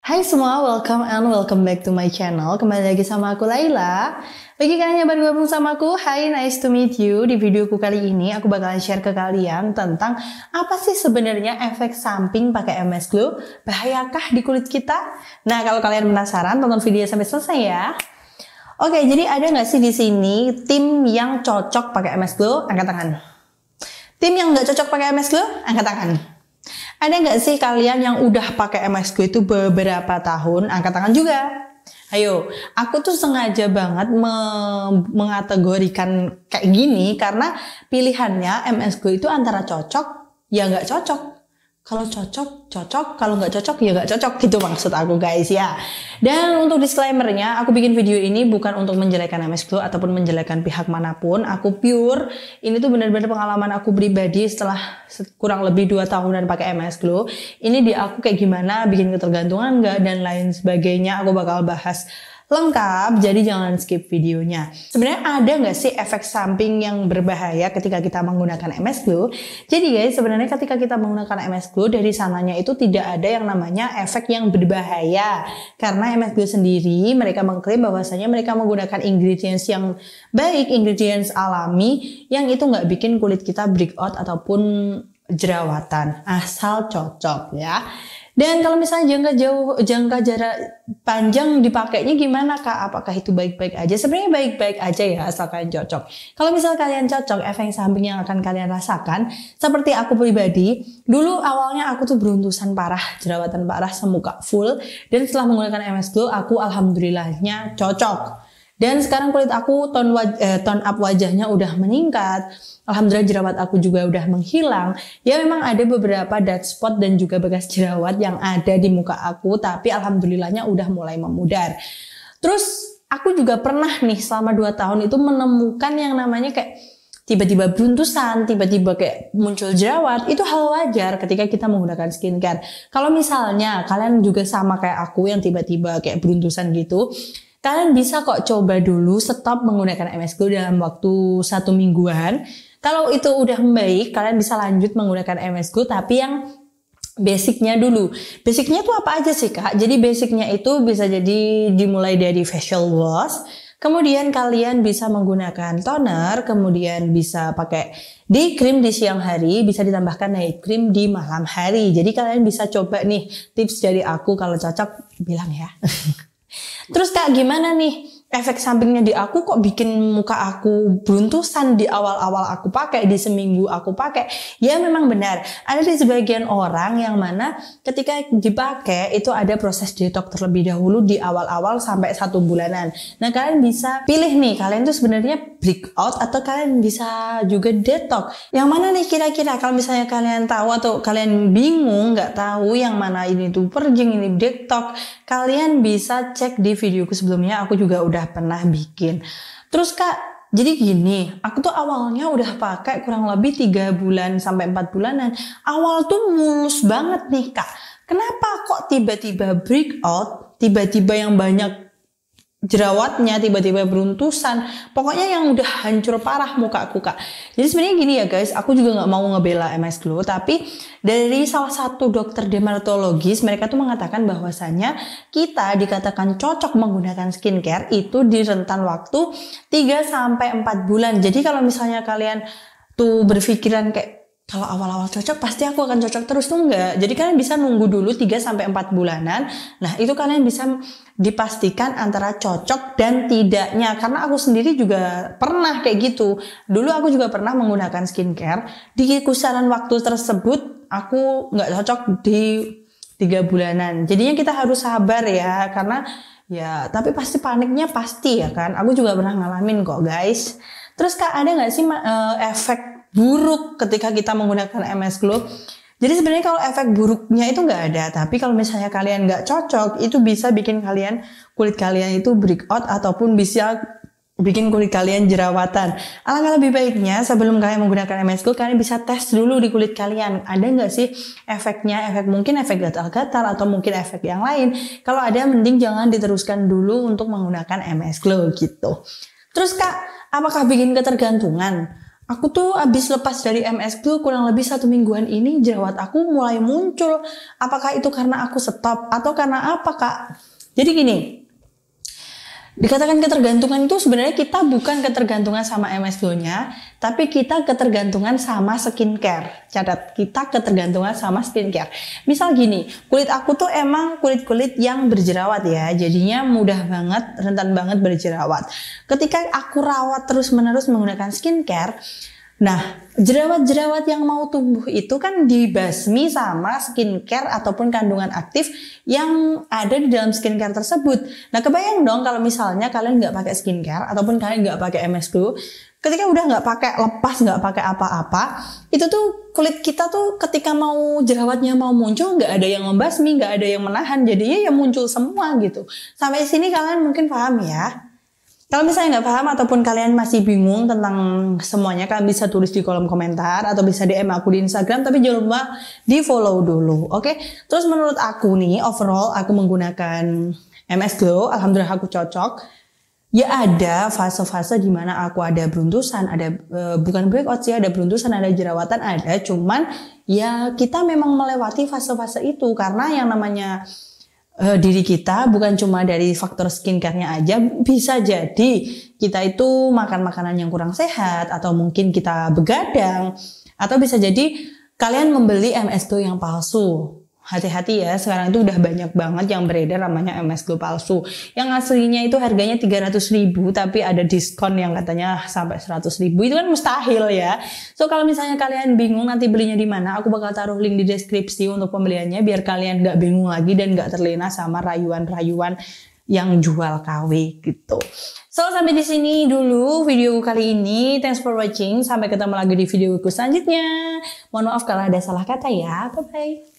Hai semua, welcome back to my channel. Kembali lagi sama aku Laila. Bagi kalian yang baru gabung sama aku, hi, nice to meet you. Di videoku kali ini aku bakalan share ke kalian tentang apa sih sebenarnya efek samping pakai MS Glow. Bahayakah di kulit kita? Nah, kalau kalian penasaran, tonton video sampai selesai ya. Oke, jadi ada nggak sih di sini tim yang cocok pakai MS Glow? Angkat tangan. Tim yang nggak cocok pakai MS Glow? Angkat tangan. Ada nggak sih kalian yang udah pakai MS Glow itu beberapa tahun? Angkat tangan juga. Ayo, aku tuh sengaja banget mengategorikan kayak gini karena pilihannya MS Glow itu antara cocok ya nggak cocok. Kalau cocok, cocok. Kalau nggak cocok, ya nggak cocok. Gitu maksud aku guys ya. Dan untuk disclaimernya, aku bikin video ini bukan untuk menjelekan MS Glow ataupun menjelekan pihak manapun. Aku pure, ini tuh benar-benar pengalaman aku pribadi setelah kurang lebih 2 tahunan pakai MS Glow. Ini di aku kayak gimana, bikin ketergantungan nggak, dan lain sebagainya. Aku bakal bahas lengkap, jadi jangan skip videonya. Sebenarnya ada nggak sih efek samping yang berbahaya ketika kita menggunakan MS Glow? Jadi guys, sebenarnya ketika kita menggunakan MS Glow, dari sananya itu tidak ada yang namanya efek yang berbahaya. Karena MS Glow sendiri, mereka mengklaim bahwasanya mereka menggunakan ingredients yang baik, ingredients alami, yang itu nggak bikin kulit kita breakout ataupun jerawatan. Asal cocok ya. Dan kalau misalnya jangka jarak panjang dipakainya gimana Kak? Apakah itu baik-baik aja? Sebenarnya baik-baik aja ya, asal kalian cocok. Kalau misalnya kalian cocok, efek samping yang akan kalian rasakan, seperti aku pribadi, dulu awalnya aku tuh beruntusan parah, jerawatan parah, semuka full. Dan setelah menggunakan MS Glow, aku alhamdulillahnya cocok. Dan sekarang kulit aku tone up wajahnya udah meningkat. Alhamdulillah jerawat aku juga udah menghilang. Ya memang ada beberapa dark spot dan juga bekas jerawat yang ada di muka aku. Tapi alhamdulillahnya udah mulai memudar. Terus aku juga pernah nih selama 2 tahun itu menemukan yang namanya kayak tiba-tiba beruntusan, tiba-tiba kayak muncul jerawat. Itu hal wajar ketika kita menggunakan skincare. Kalau misalnya kalian juga sama kayak aku yang tiba-tiba kayak beruntusan gitu, kalian bisa kok coba dulu stop menggunakan MS Glow dalam waktu 1 mingguan. Kalau itu udah membaik, kalian bisa lanjut menggunakan MS Glow tapi yang basicnya dulu. Basicnya tuh apa aja sih Kak? Jadi basicnya itu bisa jadi dimulai dari facial wash, kemudian kalian bisa menggunakan toner, kemudian bisa pakai day cream di siang hari, bisa ditambahkan night cream di malam hari. Jadi kalian bisa coba nih tips dari aku, kalau cocok bilang ya. Terus Kak, gimana nih efek sampingnya di aku kok bikin muka aku beruntusan di awal-awal aku pakai, di seminggu aku pakai? Ya memang benar, ada di sebagian orang yang mana ketika dipakai itu ada proses detox terlebih dahulu di awal-awal sampai 1 bulanan. Nah kalian bisa pilih nih, kalian tuh sebenarnya breakout atau kalian bisa juga detox. Yang mana nih kira-kira? Kalau misalnya kalian tahu atau kalian bingung nggak tahu yang mana ini tuh purging, ini detox, kalian bisa cek di videoku sebelumnya, aku juga udah pernah bikin. Terus Kak, jadi gini, aku tuh awalnya udah pakai kurang lebih 3 bulan sampai 4 bulanan. Awal tuh mulus banget nih Kak. Kenapa kok tiba-tiba breakout, tiba-tiba yang banyak jerawatnya, tiba-tiba beruntusan, pokoknya yang udah hancur parah muka aku Kak. Jadi sebenarnya gini ya guys, aku juga nggak mau ngebela MS Glow, tapi dari salah satu dokter dermatologis, mereka tuh mengatakan bahwasannya kita dikatakan cocok menggunakan skincare itu di rentan waktu 3-4 bulan. Jadi kalau misalnya kalian tuh berpikiran kayak kalau awal-awal cocok pasti aku akan cocok terus, tuh enggak. Jadi kalian bisa nunggu dulu 3-4 bulanan. Nah itu kalian bisa dipastikan antara cocok dan tidaknya. Karena aku sendiri juga pernah kayak gitu. Dulu aku juga pernah menggunakan skincare. Di kisaran waktu tersebut aku nggak cocok di 3 bulanan. Jadinya kita harus sabar ya. Karena ya tapi pasti paniknya pasti ya kan. Aku juga pernah ngalamin kok guys. Terus Kak, ada nggak sih efek buruk ketika kita menggunakan MS Glow? Jadi sebenarnya kalau efek buruknya itu nggak ada, tapi kalau misalnya kalian nggak cocok, itu bisa bikin kulit kalian itu breakout ataupun bisa bikin kulit kalian jerawatan. Alangkah lebih baiknya sebelum kalian menggunakan MS Glow, kalian bisa tes dulu di kulit kalian. Ada nggak sih efeknya? Mungkin efek gatal-gatal atau mungkin efek yang lain. Kalau ada, mending jangan diteruskan dulu untuk menggunakan MS Glow gitu. Terus Kak, apakah bikin ketergantungan? Aku tuh abis lepas dari MS Glow kurang lebih 1 mingguan ini jerawat aku mulai muncul. Apakah itu karena aku stop atau karena apa kak? Jadi gini, dikatakan ketergantungan itu sebenarnya kita bukan ketergantungan sama MS Glow-nya, tapi kita ketergantungan sama skincare. Catat, kita ketergantungan sama skincare. Misal gini, kulit aku tuh emang kulit-kulit yang berjerawat ya, jadinya mudah banget, rentan banget berjerawat. Ketika aku rawat terus-menerus menggunakan skincare, nah, jerawat-jerawat yang mau tumbuh itu kan dibasmi sama skincare ataupun kandungan aktif yang ada di dalam skincare tersebut. Nah, kebayang dong kalau misalnya kalian nggak pakai skincare ataupun kalian nggak pakai MS Glow, ketika udah nggak pakai lepas, nggak pakai apa-apa, itu tuh kulit kita tuh ketika mau jerawatnya mau muncul nggak ada yang membasmi, nggak ada yang menahan, jadinya ya muncul semua gitu. Sampai sini kalian mungkin paham ya? Kalau misalnya nggak paham ataupun kalian masih bingung tentang semuanya, kalian bisa tulis di kolom komentar atau bisa DM aku di Instagram, tapi jangan lupa di follow dulu, oke? Terus menurut aku nih, overall aku menggunakan MS Glow, alhamdulillah aku cocok. Ya ada fase-fase di mana aku ada beruntusan, ada bukan breakout sih, ada beruntusan, ada jerawatan, ada. Cuman ya kita memang melewati fase-fase itu karena yang namanya diri kita bukan cuma dari faktor skincare-nya aja, bisa jadi kita itu makan makanan yang kurang sehat atau mungkin kita begadang atau bisa jadi kalian membeli MS Glow yang palsu. Hati-hati ya, sekarang itu udah banyak banget yang beredar namanya MS Glow palsu. Yang aslinya itu harganya 300.000 tapi ada diskon yang katanya sampai 100.000. Itu kan mustahil ya. So kalau misalnya kalian bingung nanti belinya di mana, aku bakal taruh link di deskripsi untuk pembeliannya biar kalian gak bingung lagi dan gak terlena sama rayuan-rayuan yang jual KW gitu. So sampai di sini dulu video kali ini. Thanks for watching. Sampai ketemu lagi di videoku selanjutnya. Mohon maaf kalau ada salah kata ya. Bye bye.